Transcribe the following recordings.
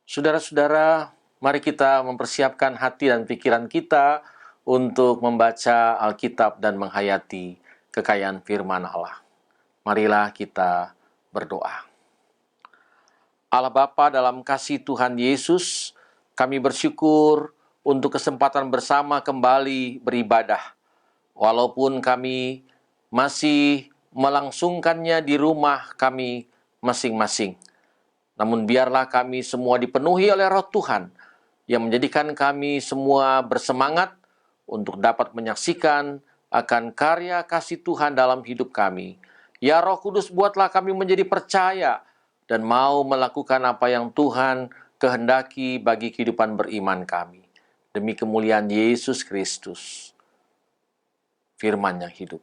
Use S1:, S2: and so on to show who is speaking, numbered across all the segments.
S1: Saudara-saudara, mari kita mempersiapkan hati dan pikiran kita untuk membaca Alkitab dan menghayati kekayaan firman Allah. Marilah kita berdoa. Allah Bapa, dalam kasih Tuhan Yesus, kami bersyukur untuk kesempatan bersama kembali beribadah. Walaupun kami masih melangsungkannya di rumah kami masing-masing. Namun biarlah kami semua dipenuhi oleh Roh Tuhan yang menjadikan kami semua bersemangat untuk dapat menyaksikan akan karya kasih Tuhan dalam hidup kami. Ya Roh Kudus, buatlah kami menjadi percaya dan mau melakukan apa yang Tuhan kehendaki bagi kehidupan beriman kami. Demi kemuliaan Yesus Kristus, firman yang hidup.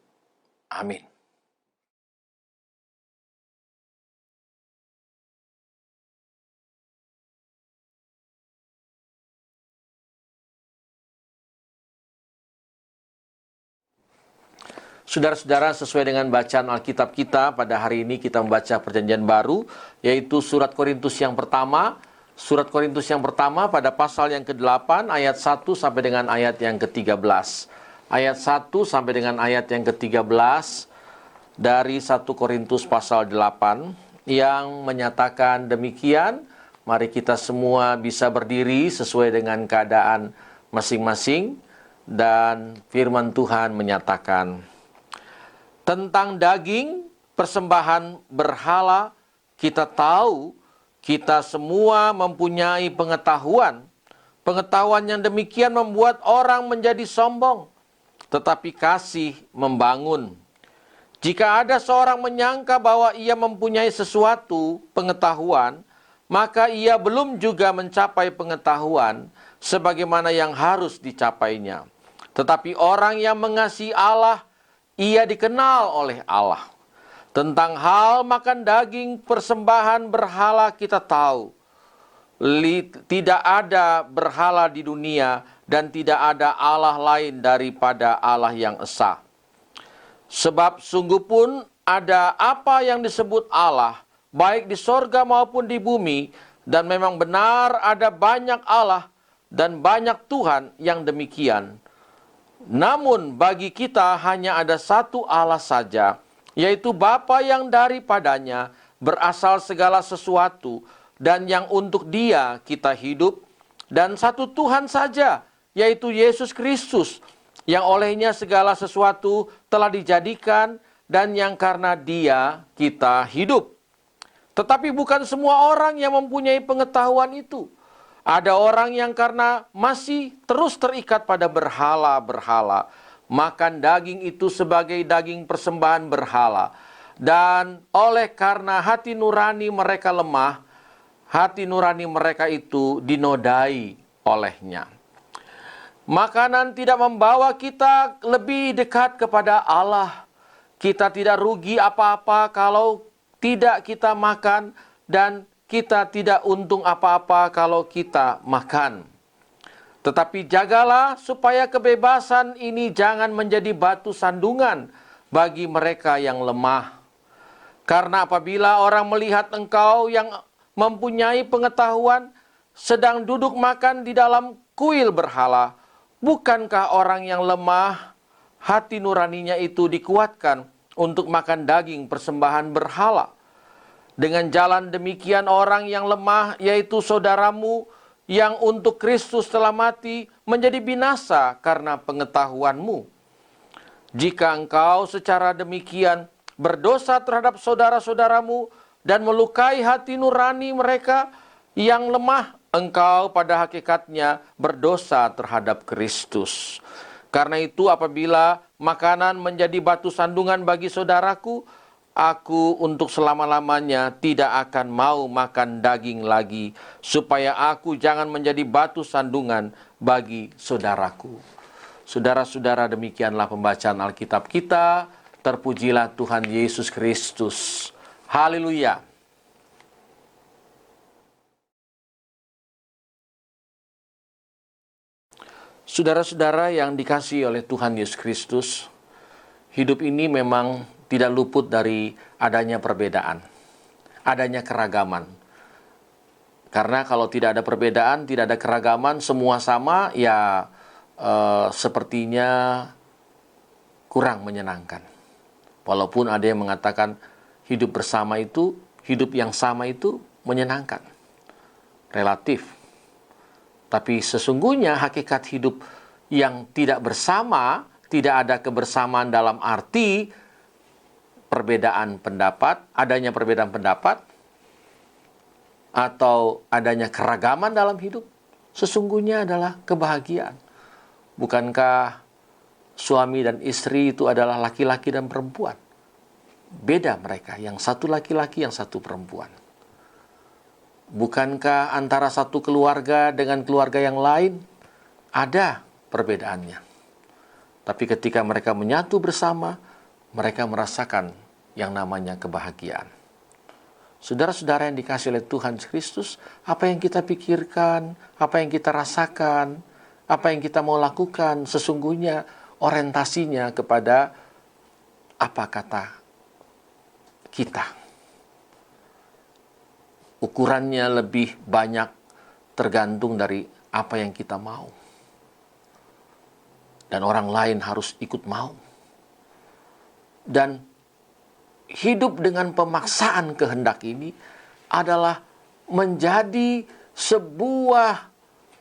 S1: Amin. Saudara-saudara, sesuai dengan bacaan Alkitab kita, pada hari ini kita membaca perjanjian baru, yaitu surat Korintus yang pertama. Surat Korintus yang pertama pada pasal yang ke-8, ayat 1 sampai dengan ayat yang ke-13. Ayat 1 sampai dengan ayat yang ke-13 dari 1 Korintus pasal 8, yang menyatakan demikian. Mari kita semua bisa berdiri sesuai dengan keadaan masing-masing, dan firman Tuhan menyatakan, tentang daging persembahan berhala, kita tahu kita semua mempunyai pengetahuan. Pengetahuan yang demikian membuat orang menjadi sombong, tetapi kasih membangun. Jika ada seorang menyangka bahwa ia mempunyai sesuatu pengetahuan, maka ia belum juga mencapai pengetahuan sebagaimana yang harus dicapainya. Tetapi orang yang mengasihi Allah, ia dikenal oleh Allah. Tentang hal makan daging persembahan berhala kita tahu. Tidak ada berhala di dunia dan tidak ada Allah lain daripada Allah yang esa. Sebab sungguh pun ada apa yang disebut Allah, baik di sorga maupun di bumi, dan memang benar ada banyak Allah dan banyak Tuhan yang demikian. Namun bagi kita hanya ada satu Allah saja, yaitu Bapa yang daripadanya berasal segala sesuatu dan yang untuk Dia kita hidup, dan satu Tuhan saja, yaitu Yesus Kristus, yang olehnya segala sesuatu telah dijadikan dan yang karena Dia kita hidup. Tetapi bukan semua orang yang mempunyai pengetahuan itu. Ada orang yang karena masih terus terikat pada berhala-berhala, makan daging itu sebagai daging persembahan berhala. Dan oleh karena hati nurani mereka lemah, hati nurani mereka itu dinodai olehnya. Makanan tidak membawa kita lebih dekat kepada Allah. Kita tidak rugi apa-apa kalau tidak kita makan, dan kita tidak untung apa-apa kalau kita makan. Tetapi jagalah supaya kebebasan ini jangan menjadi batu sandungan bagi mereka yang lemah. Karena apabila orang melihat engkau yang mempunyai pengetahuan sedang duduk makan di dalam kuil berhala, bukankah orang yang lemah hati nuraninya itu dikuatkan untuk makan daging persembahan berhala? Dengan jalan demikian orang yang lemah, yaitu saudaramu yang untuk Kristus telah mati, menjadi binasa karena pengetahuanmu. Jika engkau secara demikian berdosa terhadap saudara-saudaramu dan melukai hati nurani mereka yang lemah, engkau pada hakikatnya berdosa terhadap Kristus. Karena itu apabila makanan menjadi batu sandungan bagi saudaraku, aku untuk selama-lamanya tidak akan mau makan daging lagi, supaya aku jangan menjadi batu sandungan bagi saudaraku. Saudara-saudara, demikianlah pembacaan Alkitab kita. Terpujilah Tuhan Yesus Kristus. Haleluya. Saudara-saudara yang dikasihi oleh Tuhan Yesus Kristus, hidup ini memang tidak luput dari adanya perbedaan, adanya keragaman. Karena kalau tidak ada perbedaan, tidak ada keragaman, semua sama, ya sepertinya kurang menyenangkan. Walaupun ada yang mengatakan hidup bersama itu, hidup yang sama itu menyenangkan. Relatif. Tapi sesungguhnya hakikat hidup yang tidak bersama, tidak ada kebersamaan dalam arti perbedaan pendapat, adanya perbedaan pendapat, atau adanya keragaman dalam hidup, sesungguhnya adalah kebahagiaan. Bukankah suami dan istri itu adalah laki-laki dan perempuan? Beda mereka, yang satu laki-laki, yang satu perempuan. Bukankah antara satu keluarga dengan keluarga yang lain ada perbedaannya? Tapi ketika mereka menyatu bersama, mereka merasakan yang namanya kebahagiaan. Saudara-saudara yang dikasihi oleh Tuhan Kristus, apa yang kita pikirkan, apa yang kita rasakan, apa yang kita mau lakukan, sesungguhnya orientasinya kepada apa kata kita. Ukurannya lebih banyak tergantung dari apa yang kita mau. Dan orang lain harus ikut mau. Dan hidup dengan pemaksaan kehendak ini adalah menjadi sebuah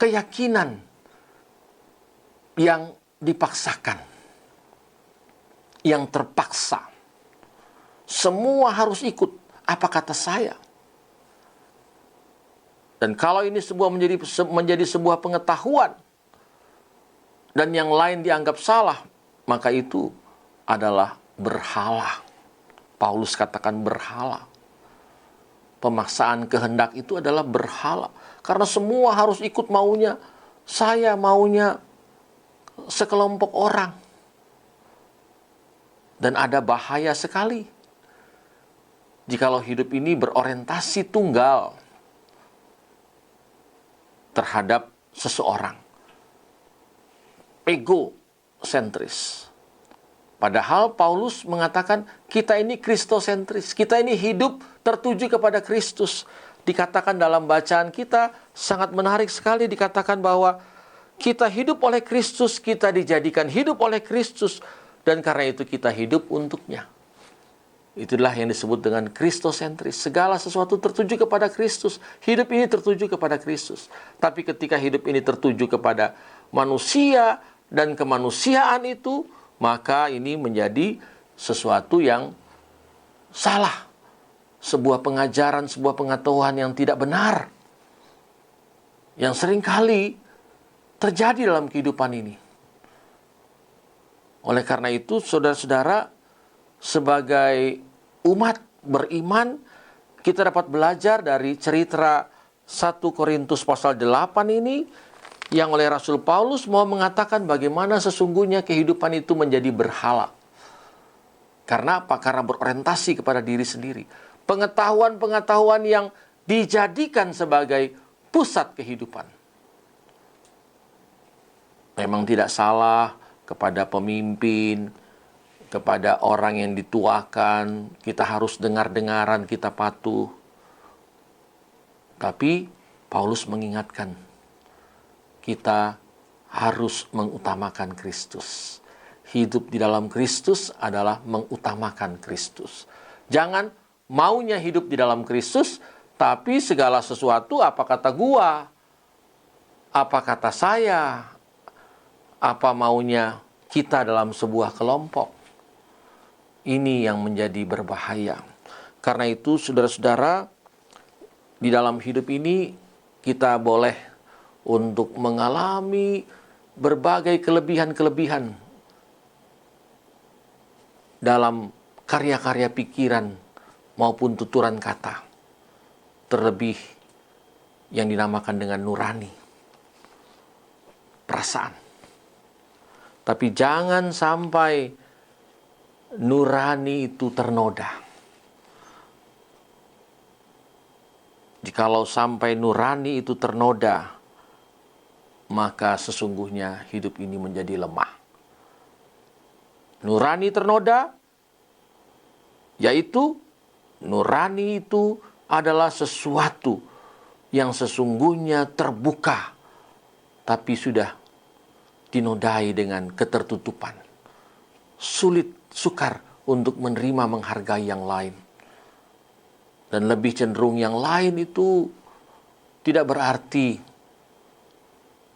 S1: keyakinan yang dipaksakan, yang terpaksa. Semua harus ikut apa kata saya. Dan kalau ini menjadi sebuah pengetahuan dan yang lain dianggap salah, maka itu adalah berhala. Paulus katakan berhala. Pemaksaan kehendak itu adalah berhala. Karena semua harus ikut maunya. Saya maunya sekelompok orang. Dan ada bahaya sekali jikalau hidup ini berorientasi tunggal terhadap seseorang. Egosentris. Padahal Paulus mengatakan kita ini kristosentris. Kita ini hidup tertuju kepada Kristus. Dikatakan dalam bacaan kita sangat menarik sekali, dikatakan bahwa kita hidup oleh Kristus, kita dijadikan hidup oleh Kristus, dan karena itu kita hidup untuknya. Itulah yang disebut dengan kristosentris. Segala sesuatu tertuju kepada Kristus. Hidup ini tertuju kepada Kristus. Tapi ketika hidup ini tertuju kepada manusia dan kemanusiaan itu, maka ini menjadi sesuatu yang salah. Sebuah pengajaran, sebuah pengetahuan yang tidak benar. Yang seringkali terjadi dalam kehidupan ini. Oleh karena itu, saudara-saudara, sebagai umat beriman, kita dapat belajar dari cerita 1 Korintus pasal 8 ini, yang oleh Rasul Paulus mau mengatakan bagaimana sesungguhnya kehidupan itu menjadi berhala. Karena apa? Karena berorientasi kepada diri sendiri. Pengetahuan-pengetahuan yang dijadikan sebagai pusat kehidupan. Memang tidak salah kepada pemimpin, kepada orang yang dituakan, kita harus dengar-dengaran, kita patuh. Tapi Paulus mengingatkan, kita harus mengutamakan Kristus. Hidup di dalam Kristus adalah mengutamakan Kristus. Jangan maunya hidup di dalam Kristus, tapi segala sesuatu apa kata gua, apa kata saya, apa maunya kita dalam sebuah kelompok. Ini yang menjadi berbahaya. Karena itu, saudara-saudara, di dalam hidup ini kita boleh untuk mengalami berbagai kelebihan-kelebihan dalam karya-karya pikiran maupun tuturan kata. Terlebih yang dinamakan dengan nurani, perasaan. Tapi jangan sampai nurani itu ternoda. Jikalau sampai nurani itu ternoda, maka sesungguhnya hidup ini menjadi lemah. Nurani ternoda, yaitu nurani itu adalah sesuatu yang sesungguhnya terbuka, tapi sudah dinodai dengan ketertutupan. Sulit, sukar untuk menerima, menghargai yang lain. Dan lebih cenderung yang lain itu tidak berarti,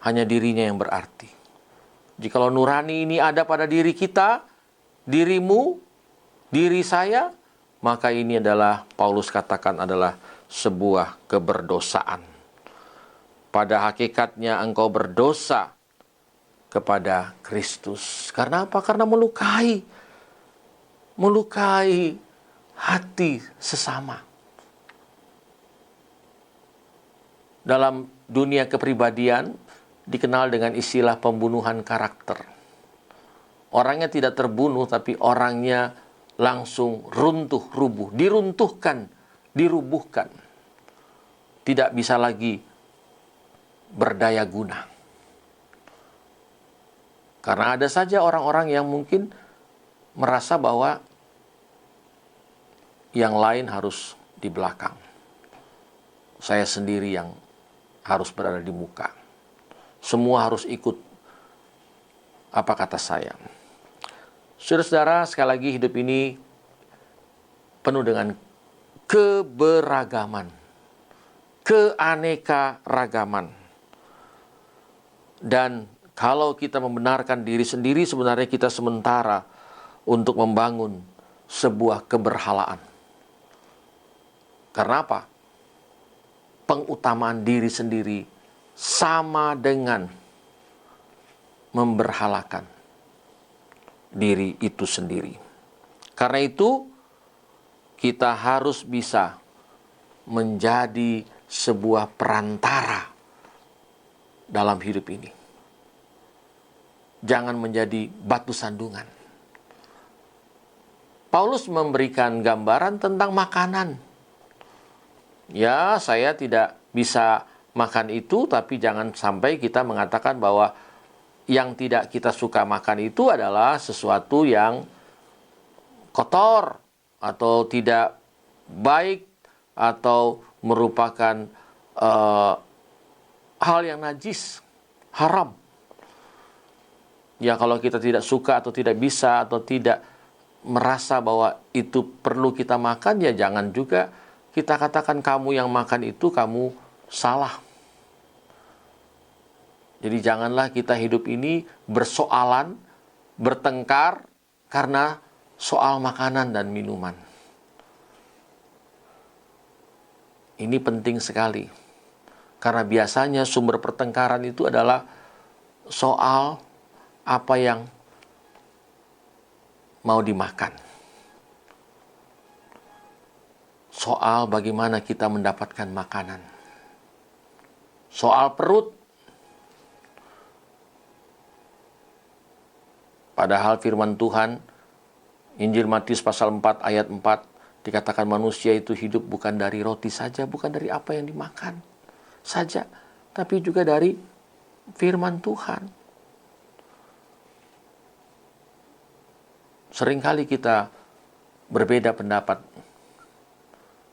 S1: hanya dirinya yang berarti. Jikalau nurani ini ada pada diri kita, dirimu, diri saya, maka ini adalah, Paulus katakan, adalah sebuah keberdosaan. Pada hakikatnya engkau berdosa kepada Kristus. Karena apa? Karena melukai hati sesama. Dalam dunia kepribadian dikenal dengan istilah pembunuhan karakter. Orangnya tidak terbunuh, tapi orangnya langsung runtuh, rubuh, diruntuhkan, dirubuhkan. Tidak bisa lagi berdaya guna. Karena ada saja orang-orang yang mungkin merasa bahwa yang lain harus di belakang. Saya sendiri yang harus berada di muka. Semua harus ikut apa kata saya. Saudara-saudara, sekali lagi hidup ini penuh dengan keberagaman, keanekaragaman. Dan kalau kita membenarkan diri sendiri, sebenarnya kita sementara untuk membangun sebuah keberhalaan. Karena apa? Pengutamaan diri sendiri sama dengan memberhalakan diri itu sendiri. Karena itu, kita harus bisa menjadi sebuah perantara dalam hidup ini. Jangan menjadi batu sandungan. Paulus memberikan gambaran tentang makanan. Ya, saya tidak bisa makan itu, tapi jangan sampai kita mengatakan bahwa yang tidak kita suka makan itu adalah sesuatu yang kotor atau tidak baik atau merupakan hal yang najis, haram. Ya, kalau kita tidak suka atau tidak bisa atau tidak merasa bahwa itu perlu kita makan, ya jangan juga kita katakan kamu yang makan itu kamu salah. Jadi janganlah kita hidup ini bersoalan, bertengkar karena soal makanan dan minuman. Ini penting sekali. Karena biasanya sumber pertengkaran itu adalah soal apa yang mau dimakan. Soal bagaimana kita mendapatkan makanan. Soal perut. Padahal firman Tuhan, Injil Matius pasal 4 ayat 4, dikatakan manusia itu hidup bukan dari roti saja, bukan dari apa yang dimakan saja, tapi juga dari firman Tuhan. Seringkali kita berbeda pendapat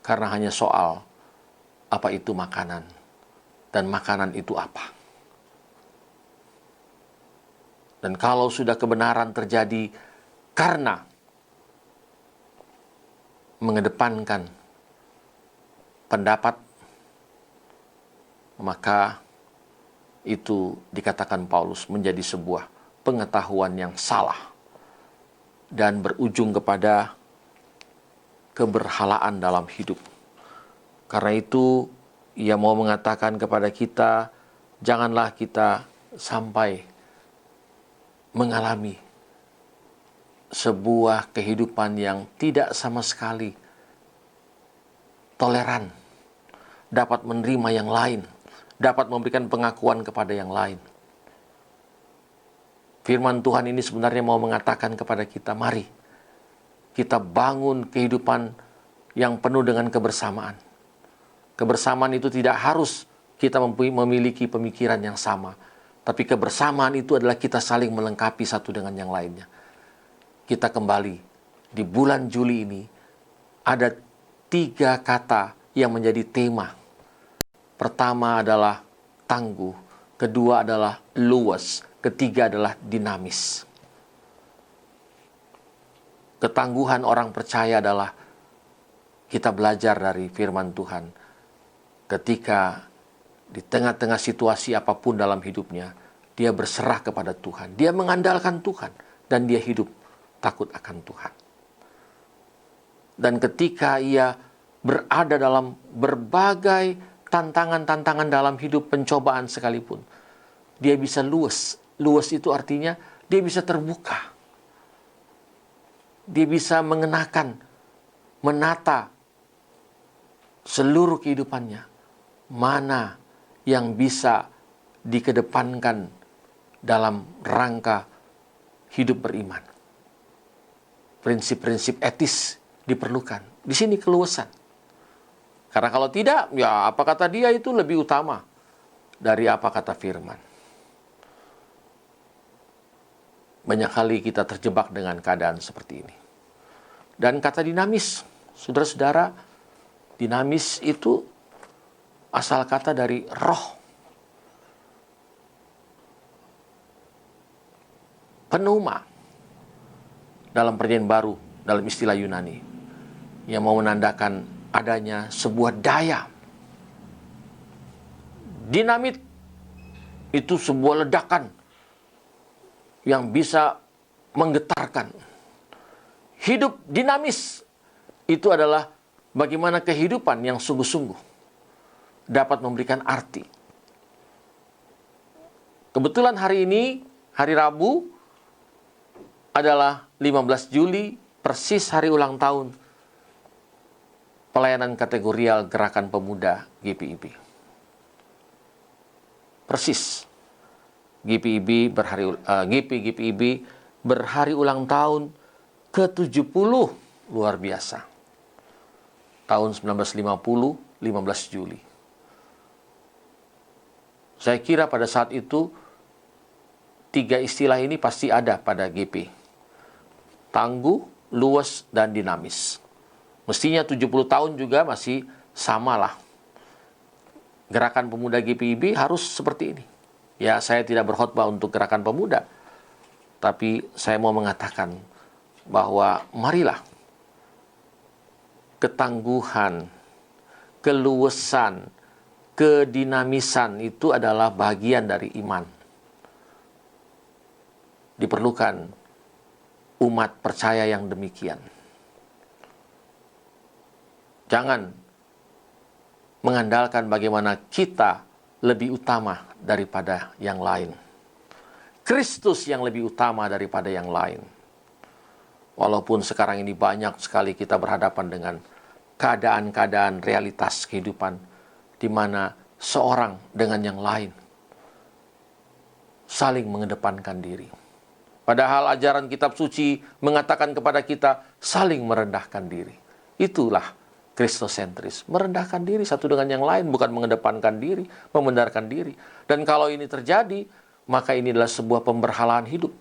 S1: karena hanya soal apa itu makanan dan makanan itu apa. Dan kalau sudah kebenaran terjadi karena mengedepankan pendapat, maka itu dikatakan Paulus menjadi sebuah pengetahuan yang salah dan berujung kepada keberhalaan dalam hidup. Karena itu ia mau mengatakan kepada kita, janganlah kita sampai mengalami sebuah kehidupan yang tidak sama sekali toleran, dapat menerima yang lain, dapat memberikan pengakuan kepada yang lain. Firman Tuhan ini sebenarnya mau mengatakan kepada kita, mari kita bangun kehidupan yang penuh dengan kebersamaan. Kebersamaan itu tidak harus kita memiliki pemikiran yang sama, tapi kebersamaan itu adalah kita saling melengkapi satu dengan yang lainnya. Kita kembali di bulan Juli ini, ada 3 kata yang menjadi tema. Pertama adalah tangguh, kedua adalah luas, ketiga adalah dinamis. Ketangguhan orang percaya adalah kita belajar dari firman Tuhan. Ketika di tengah-tengah situasi apapun dalam hidupnya, dia berserah kepada Tuhan. Dia mengandalkan Tuhan dan dia hidup takut akan Tuhan. Dan ketika ia berada dalam berbagai tantangan-tantangan dalam hidup, pencobaan sekalipun, dia bisa luas. Luas itu artinya dia bisa terbuka. Dia bisa mengenakan, menata seluruh kehidupannya. Mana yang bisa dikedepankan dalam rangka hidup beriman. Prinsip-prinsip etis diperlukan. Di sini keluasan. Karena kalau tidak, ya apa kata dia itu lebih utama dari apa kata firman. Banyak kali kita terjebak dengan keadaan seperti ini. Dan kata dinamis, saudara-saudara, dinamis itu asal kata dari roh. Pneuma dalam perjanjian baru, dalam istilah Yunani, yang mau menandakan adanya sebuah daya. Dinamit itu sebuah ledakan yang bisa menggetarkan. Hidup dinamis itu adalah bagaimana kehidupan yang sungguh-sungguh dapat memberikan arti. Kebetulan hari ini, hari Rabu, adalah 15 Juli, persis hari ulang tahun pelayanan kategorial Gerakan Pemuda GPIB. Persis. GPIB berhari ulang tahun ke-70, luar biasa. Tahun 1950, 15 Juli. Saya kira pada saat itu 3 istilah ini pasti ada pada GP. Tangguh, luas, dan dinamis. Mestinya 70 tahun juga masih samalah. Gerakan Pemuda GPIB harus seperti ini. Ya, saya tidak berkhotbah untuk Gerakan Pemuda, tapi saya mau mengatakan bahwa marilah ketangguhan, keluasan, kedinamisan itu adalah bagian dari iman. Diperlukan umat percaya yang demikian. Jangan mengandalkan bagaimana kita lebih utama daripada yang lain. Kristus yang lebih utama daripada yang lain. Walaupun sekarang ini banyak sekali kita berhadapan dengan keadaan-keadaan realitas kehidupan di mana seorang dengan yang lain saling mengedepankan diri. Padahal ajaran kitab suci mengatakan kepada kita saling merendahkan diri. Itulah Kristosentris, merendahkan diri satu dengan yang lain, bukan mengedepankan diri, membenarkan diri. Dan kalau ini terjadi, maka ini adalah sebuah pemberhalaan hidup.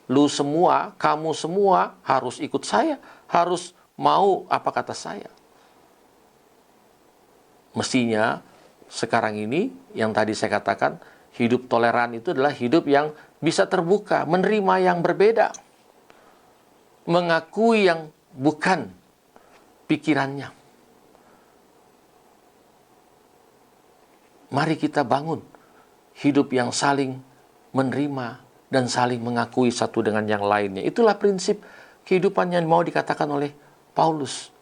S1: Lu semua, kamu semua harus ikut saya, harus mau apa kata saya. Mestinya sekarang ini yang tadi saya katakan, hidup toleran itu adalah hidup yang bisa terbuka, menerima yang berbeda, mengakui yang bukan pikirannya. Mari kita bangun hidup yang saling menerima dan saling mengakui satu dengan yang lainnya. Itulah prinsip kehidupan yang mau dikatakan oleh Paulus.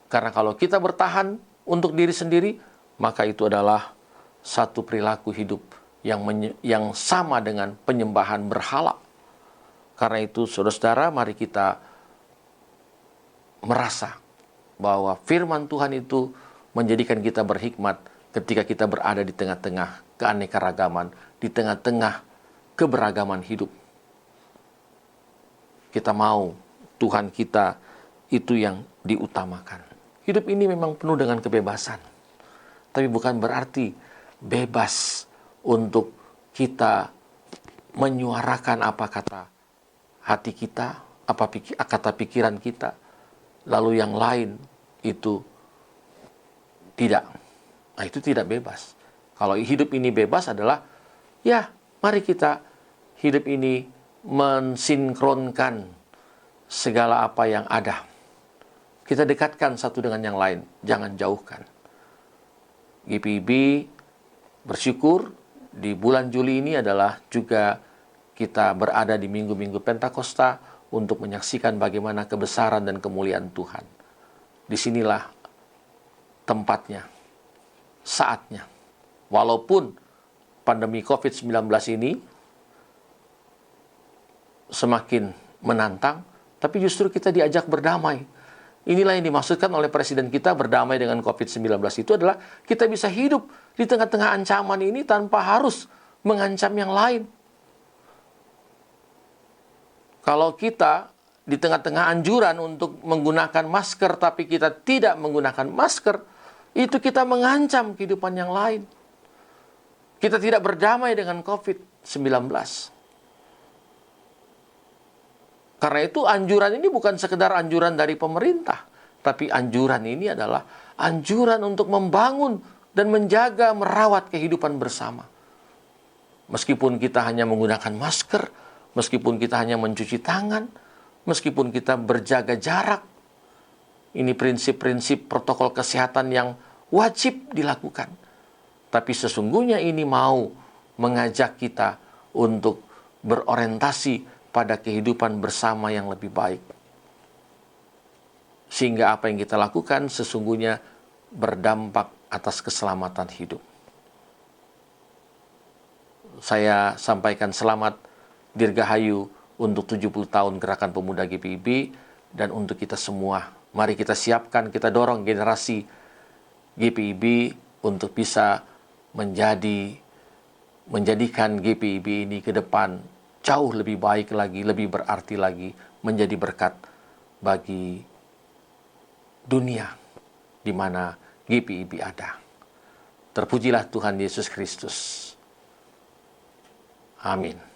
S1: Karena kalau kita bertahan untuk diri sendiri, maka itu adalah satu perilaku hidup yang sama dengan penyembahan berhala. Karena itu, saudara-saudara, mari kita merasa bahwa firman Tuhan itu menjadikan kita berhikmat ketika kita berada di tengah-tengah keanekaragaman, di tengah-tengah keberagaman hidup. Kita mau Tuhan kita itu yang diutamakan. Hidup ini memang penuh dengan kebebasan, tapi bukan berarti bebas untuk kita menyuarakan apa kata hati kita, apa kata pikiran kita, lalu yang lain itu tidak. Nah, itu tidak bebas. Kalau hidup ini bebas adalah, ya mari kita hidup ini mensinkronkan segala apa yang ada. Kita dekatkan satu dengan yang lain, jangan jauhkan. GPIB bersyukur di bulan Juli ini adalah juga kita berada di minggu-minggu Pentakosta untuk menyaksikan bagaimana kebesaran dan kemuliaan Tuhan. Disinilah tempatnya, saatnya. Walaupun pandemi COVID-19 ini semakin menantang, tapi justru kita diajak berdamai. Inilah yang dimaksudkan oleh Presiden kita, berdamai dengan COVID-19 itu adalah kita bisa hidup di tengah-tengah ancaman ini tanpa harus mengancam yang lain. Kalau kita di tengah-tengah anjuran untuk menggunakan masker, tapi kita tidak menggunakan masker, itu kita mengancam kehidupan yang lain. Kita tidak berdamai dengan COVID-19. Karena itu anjuran ini bukan sekedar anjuran dari pemerintah, tapi anjuran ini adalah anjuran untuk membangun dan menjaga, merawat kehidupan bersama. Meskipun kita hanya menggunakan masker, meskipun kita hanya mencuci tangan, meskipun kita berjaga jarak, ini prinsip-prinsip protokol kesehatan yang wajib dilakukan. Tapi sesungguhnya ini mau mengajak kita untuk berorientasi pada kehidupan bersama yang lebih baik. Sehingga apa yang kita lakukan sesungguhnya berdampak atas keselamatan hidup. Saya sampaikan selamat Dirgahayu untuk 70 tahun Gerakan Pemuda GPIB dan untuk kita semua. Mari kita siapkan, kita dorong generasi GPIB untuk bisa menjadikan GPIB ini ke depan jauh lebih baik lagi, lebih berarti lagi, menjadi berkat bagi dunia di mana GPIB ada. Terpujilah Tuhan Yesus Kristus. Amin.